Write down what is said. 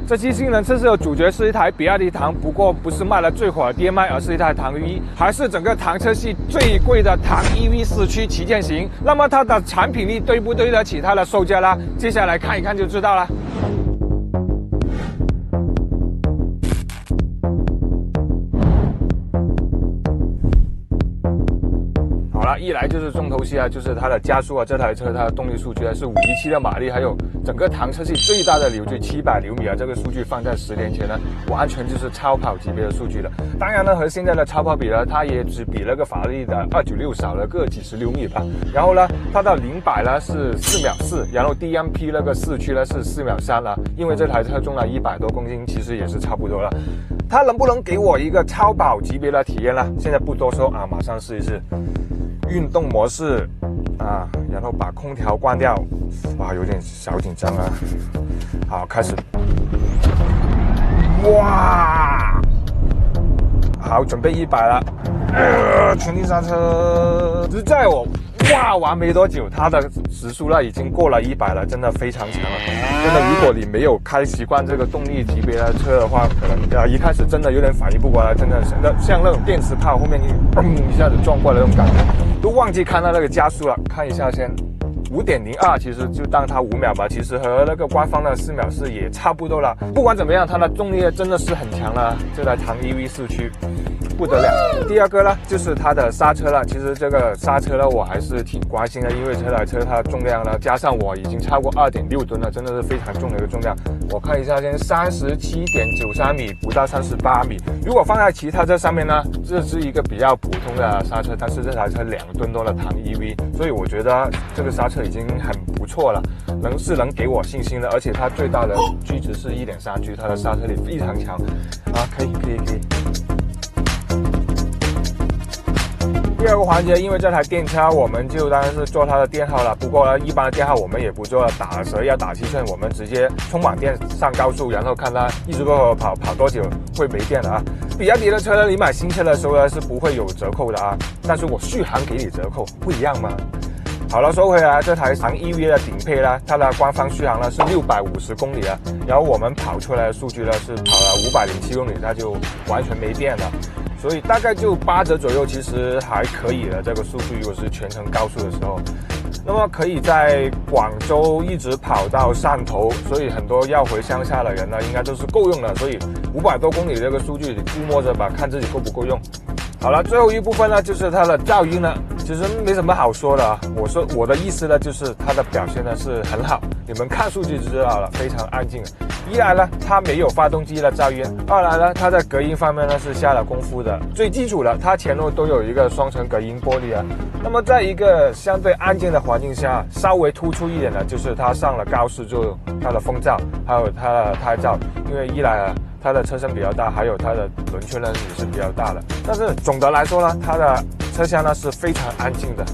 这期性能测试的主角是一台比亚迪唐，不过不是卖的最火的 DMI， 而是一台唐 V， 还是整个唐车系最贵的唐 EV 四驱旗舰型。那么它的产品力对不对得起它的售价呢？接下来看一看就知道了。好了，一来就是重头戏啊，就是它的加速啊，这台车它的动力数据是517的马力，还有整个唐车系最大的扭矩700牛米啊，这个数据放在10年前呢，完全就是超跑级别的数据了。当然呢，和现在的超跑比呢，它也只比那个法拉利的296少了个几十牛米吧。然后呢，它的0-100呢是4秒4，然后 DMP 那个四驱呢是4秒3了。因为这台车重了100多公斤，其实也是差不多了。它能不能给我一个超跑级别的体验呢？现在不多说啊，马上试一试。运动模式啊，然后把空调关掉，哇，有点小紧张啊。好，开始。哇，好，准备100了。全地刹车，只在我哇完没多久，它的时速呢已经过了100了，真的非常强了。真的，如果你没有开习惯这个动力级别的车的话，可能一开始真的有点反应不过来，真的像那种电磁炮后面嘣一下子撞过来那种感觉，都忘记看到那个加速了。看一下先，5.02，其实就当它5秒吧，其实和那个官方的4秒4也差不多了。不管怎么样，它的动力真的是很强了，这台唐 EV 四驱不得了。第二个呢，就是它的刹车了。其实这个刹车呢，我还是挺关心的，因为这台车它的重量呢，加上我已经超过2.6吨了，真的是非常重的一个重量。我看一下，先37.93米，不到38米。如果放在其他车上面呢，这是一个比较普通的刹车，但是这台车2吨多的唐 EV， 所以我觉得这个刹车已经很不错了，能给我信心的。而且它最大的G值是1.3G， 它的刹车力非常强啊，可以。第二个环节，因为这台电车我们就当然是做它的电耗了，不过呢，一般的电耗我们也不做了，打折要打7寸，我们直接充满电上高速，然后看它一直跑多久会没电了啊。比亚迪的车呢，你买新车的时候呢是不会有折扣的啊，但是我续航给你折扣，不一样吗？好了，说回来，这台唐 EV 的顶配呢，它的官方续航呢是650公里啊，然后我们跑出来的数据呢是跑了507公里，那就完全没电了。所以大概就8折左右，其实还可以的。这个数据如果是全程高速的时候，那么可以在广州一直跑到汕头，所以很多要回乡下的人呢，应该都是够用的。所以500多公里这个数据，你估摸着吧，看自己够不够用。好了，最后一部分呢，就是它的噪音呢，其实没什么好说的啊。我的意思呢，就是它的表现呢是很好，你们看数据就知道了，非常安静。一来呢，它没有发动机的噪音；二来呢，它在隔音方面呢是下了功夫的。最基础的，它前后都有一个双层隔音玻璃啊。那么在一个相对安静的环境下，稍微突出一点的就是它上了高速之后，它的风噪还有它的胎噪，因为一来啊，它的车身比较大，还有它的轮圈呢也是比较大的。但是总的来说呢，它的车厢呢是非常安静的。